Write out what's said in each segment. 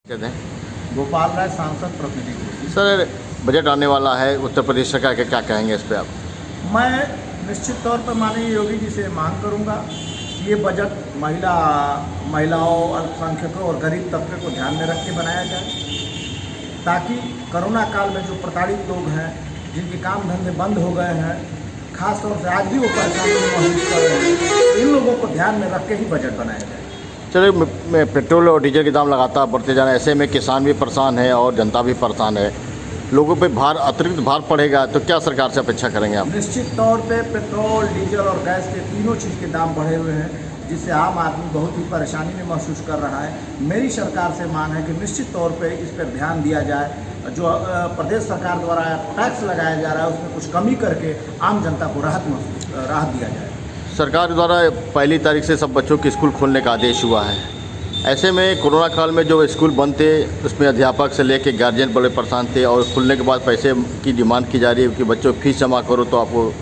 कहते हैं गोपाल राय, सांसद प्रतिनिधि। सर, बजट आने वाला है उत्तर प्रदेश सरकार के, क्या कहेंगे इस पे आप? मैं निश्चित तौर पर माननीय योगी जी से मांग करूंगा कि ये बजट महिलाओं, अल्पसंख्यकों और गरीब तबके को ध्यान में रख के बनाया जाए, ताकि कोरोना काल में जो प्रताड़ित लोग हैं, जिनके काम धंधे बंद हो गए हैं, खास तौर से आज भी वो परेशानी महसूस कर रहे हैं, इन लोगों को ध्यान में रख के ही बजट बनाया जाए। चलिए, पेट्रोल और डीजल के दाम लगातार बढ़ते जा रहे हैं, ऐसे में किसान भी परेशान है और जनता भी परेशान है, लोगों पे अतिरिक्त भार पड़ेगा, तो क्या सरकार से अपेक्षा करेंगे आप? निश्चित तौर पे पेट्रोल, डीजल और गैस के तीनों चीज़ के दाम बढ़े हुए हैं, जिससे आम आदमी बहुत ही परेशानी में महसूस कर रहा है। मेरी सरकार से मांग है कि निश्चित तौर पे इस पर ध्यान दिया जाए। जो प्रदेश सरकार द्वारा टैक्स लगाया जा रहा है, उसमें कुछ कमी करके आम जनता को राहत दिया जाए। सरकार द्वारा 1 तारीख से सब बच्चों के स्कूल खोलने का आदेश हुआ है। ऐसे में कोरोना काल में जो स्कूल बंद थे, उसमें अध्यापक से लेकर गार्जियन बड़े परेशान थे, और खुलने के बाद पैसे की डिमांड की जा रही है कि बच्चों की फीस जमा करो, तो आपको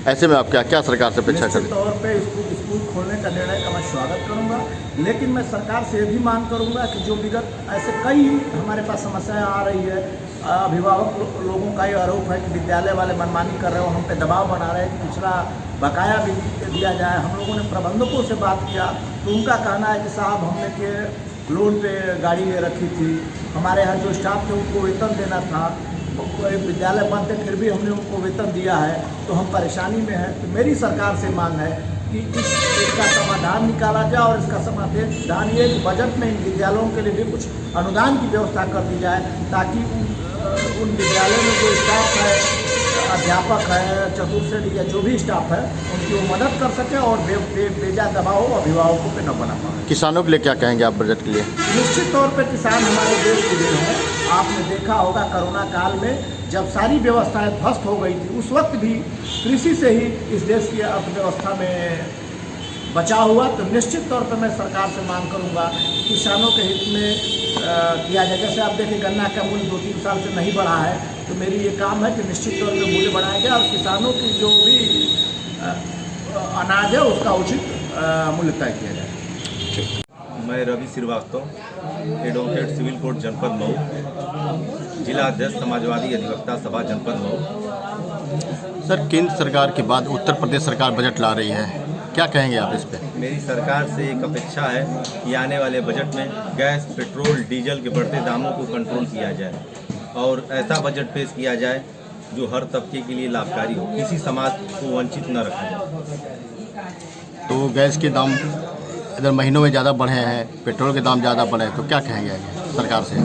ऐसे में आप क्या सरकार से अपेक्षा करें? निश्चित तौर पे स्कूल खोलने का निर्णय का मैं स्वागत करूंगा, लेकिन मैं सरकार से भी मांग करूंगा कि जो विगत ऐसे कई हमारे पास समस्याएं आ रही है, अभिभावक लोगों का ये आरोप है कि विद्यालय वाले मनमानी कर रहे हो, हम पे दबाव बना रहे हैं कि पिछला बकाया भी दिया जाए। हम लोगों ने प्रबंधकों से बात किया तो उनका कहना है कि साहब, हमने के लोन पे गाड़ी ले रखी थी, हमारे यहाँ जो स्टाफ थे उनको वेतन देना था, विद्यालय बंद थे फिर भी हमने उनको वेतन दिया है, तो हम परेशानी में हैं। तो मेरी सरकार से मांग है कि इसका समाधान निकाला जाए, और इसका समाधान ये कि बजट में इन विद्यालयों के लिए भी कुछ अनुदान की व्यवस्था कर दी जाए, ताकि उन विद्यालयों में जो स्टाफ है, अध्यापक है, चतुर्थ या जो भी स्टाफ है, उनकी वो मदद कर सके और बेजा दबाव अभिभावकों पे न बना पाए। किसानों के लिए क्या कहेंगे आप बजट के लिए? निश्चित तौर पर किसान हमारे देश के लिए है। आपने देखा होगा कोरोना काल में जब सारी व्यवस्थाएं ध्वस्त हो गई थी, उस वक्त भी कृषि से ही इस देश की अर्थव्यवस्था में बचाव हुआ। तो निश्चित तौर पर मैं सरकार से मांग करूंगा कि किसानों के हित में किया जाए। जैसे आप देखिए, गन्ना का मूल्य 2-3 साल से नहीं बढ़ा है, तो मेरी ये काम है कि निश्चित तौर पर मूल्य बढ़ाया जाए और किसानों की जो भी अनाज है उसका उचित मूल्य तय किया जाए। मैं Ravi Srivastava, advocate civil court जनपद मऊ, जिला अध्यक्ष समाजवादी अधिवक्ता सभा जनपद मऊ। सर, केंद्र सरकार के बाद उत्तर प्रदेश सरकार बजट ला रही है, क्या कहेंगे आप इस पे? मेरी सरकार से एक अपेक्षा है कि आने वाले बजट में गैस, पेट्रोल, डीजल के बढ़ते दामों को कंट्रोल किया जाए और ऐसा बजट पेश किया जाए जो हर तबके के लिए लाभकारी हो, किसी समाज को वंचित न रखा जाए। तो गैस के दाम इधर महीनों में ज़्यादा बढ़े हैं, पेट्रोल के दाम ज़्यादा बढ़े हैं, तो क्या कहेंगे सरकार से?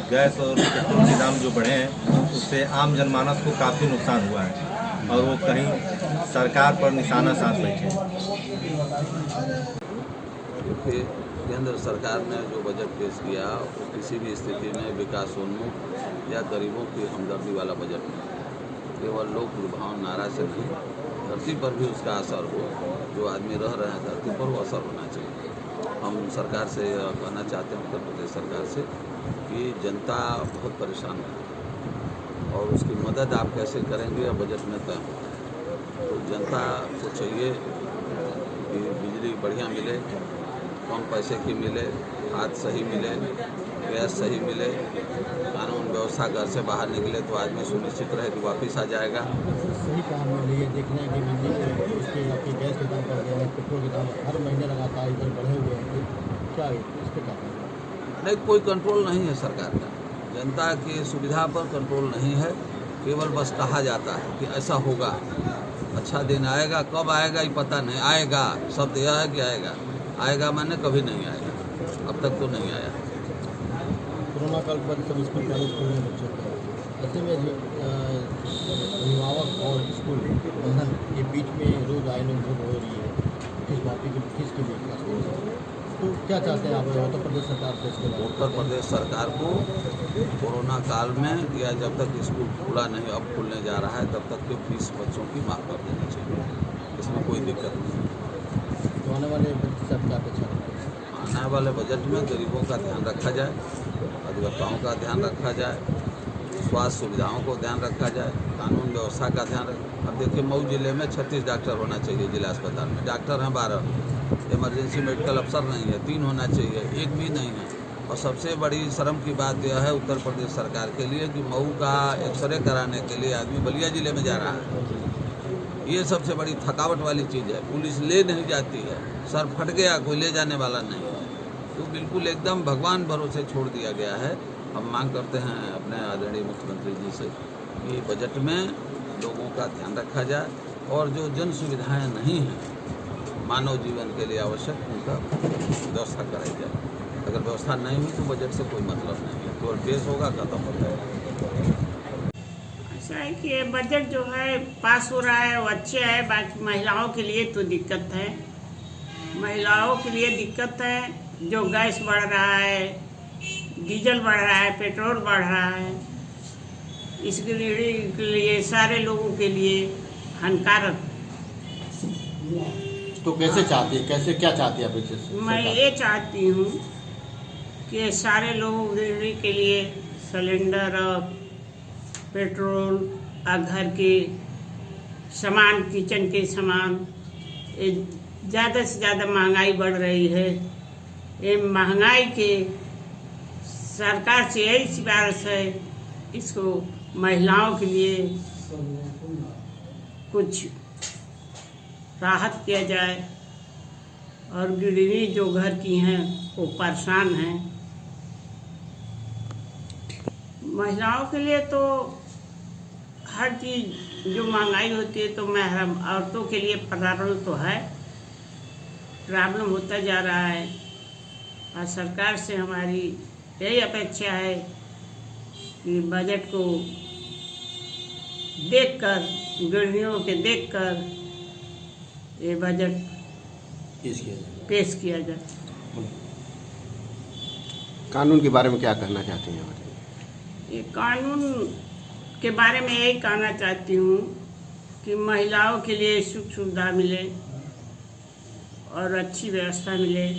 गैस और पेट्रोल के दाम जो बढ़े हैं, उससे आम जनमानस को काफ़ी नुकसान हुआ है और वो कहीं सरकार पर निशाना साध बैठे। देखिए, केंद्र सरकार ने जो बजट पेश किया, वो किसी भी स्थिति में विकासोन्मुख या गरीबों की हमदर्दी वाला बजट नहीं, केवल लोक लुभावन नारा से नहीं, धरती पर भी उसका असर हो। जो आदमी रह रहे हैं धरती पर, वो असर होना चाहिए। हम सरकार से कहना चाहते हैं, उत्तर प्रदेश सरकार से, कि जनता बहुत परेशान है और उसकी मदद आप कैसे करेंगे, बजट में तय हो। तो जनता को चाहिए कि बिजली बढ़िया मिले, कम पैसे की मिले, खाद सही मिले, गैस सही मिले, कानून व्यवस्था घर से बाहर निकले तो आदमी सुनिश्चित रहे कि वापस आ जाएगा। सही काम में लिए देखना है कि मंदी में उसके आपके गैस के दाम बढ़ गए हैं, पेट्रोल के दाम हर महीने लगातार इधर बढ़े हुए हैं, क्या इस पर क्या करें? नहीं, कोई कंट्रोल नहीं है सरकार का, जनता की सुविधा पर कंट्रोल नहीं है। केवल बस कहा जाता है कि ऐसा होगा, अच्छा दिन आएगा, कब आएगा ये पता नहीं, आएगा शब्द यह है कि आएगा। आएगा माने कभी नहीं आएगा, अब तक तो नहीं आया। कोरोना काल के बाद सब स्कूल कॉलेज खुलने बच्चों को, ऐसे में अभिभावक और स्कूल प्रबंधन के बीच में रोज आए लोग हो रही है फीस के लिए खास तौर से। तो क्या चाहते हैं आप उत्तर प्रदेश सरकार से इसके बाद? उत्तर प्रदेश सरकार को कोरोना काल में या जब तक स्कूल खुला नहीं, अब खुलने जा रहा है, तब तक के फीस बच्चों की माफ़ कर देनी चाहिए, इसमें कोई दिक्कत नहीं। तो आने वाले बजट से क्या अपेक्षा है? आने वाले बजट में गरीबों का ध्यान रखा जाए, अधिवक्ताओं का ध्यान रखा जाए, स्वास्थ्य सुविधाओं को ध्यान रखा जाए, कानून व्यवस्था का ध्यान रखा। अब देखिए, मऊ जिले में 36 डॉक्टर होना चाहिए जिला अस्पताल में, डॉक्टर हैं 12, इमरजेंसी मेडिकल अफसर नहीं है, 3 होना चाहिए, 1 भी नहीं है। और सबसे बड़ी शर्म की बात यह है उत्तर प्रदेश सरकार के लिए कि मऊ का एक्सरे कराने के लिए आदमी बलिया जिले में जा रहा है। ये सबसे बड़ी थकावट वाली चीज़ है। पुलिस ले नहीं जाती है, सर फट गया, कोई ले जाने वाला नहीं है, तो बिल्कुल एकदम भगवान भरोसे छोड़ दिया गया है। हम मांग करते हैं अपने आदरणीय मुख्यमंत्री जी से कि बजट में लोगों का ध्यान रखा जाए और जो जन सुविधाएँ नहीं हैं मानव जीवन के लिए आवश्यक, उनका व्यवस्था कराई जाए। अगर व्यवस्था नहीं हुई तो बजट से कोई मतलब नहीं है, केवल पेश होगा, खत्म हो जाएगा। ऐसा है कि ये बजट जो है पास हो रहा है वो अच्छे है, बाकी महिलाओं के लिए तो दिक्कत है। महिलाओं के लिए दिक्कत है, जो गैस बढ़ रहा है, डीजल बढ़ रहा है, पेट्रोल बढ़ रहा है, इसके लिए सारे लोगों के लिए हानिकारक। तो कैसे चाहती है, कैसे क्या चाहती है आप इससे? मैं ये चाहती हूँ कि सारे लोगों के लिए सिलेंडर और पेट्रोल और घर के सामान, किचन के सामान, ज़्यादा से ज़्यादा महंगाई बढ़ रही है। ये महंगाई के सरकार से यही सिफारिश है, इसको महिलाओं के लिए कुछ राहत किया जाए और गृहिणी जो घर की हैं वो परेशान हैं। महिलाओं के लिए तो हर चीज़ जो महंगाई होती है तो महरम औरतों के लिए प्रॉब्लम तो है, प्रॉब्लम होता जा रहा है। और सरकार से हमारी यही अपेक्षा है कि बजट को देखकर, गृहिणियों के देखकर ये बजट पेश किया जाए। कानून के बारे में क्या कहना चाहती हैं? ये कानून के बारे में यही कहना चाहती हूँ कि महिलाओं के लिए सुख सुविधा मिले और अच्छी व्यवस्था मिले।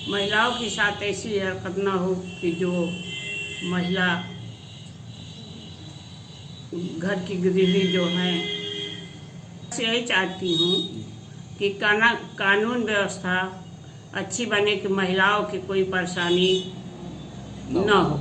महिलाओं के साथ ऐसी हरकत ना हो कि जो महिला घर की गृहिणी जो हैं, यही चाहती हूँ कि कानून व्यवस्था अच्छी बने कि महिलाओं की कोई परेशानी न हो।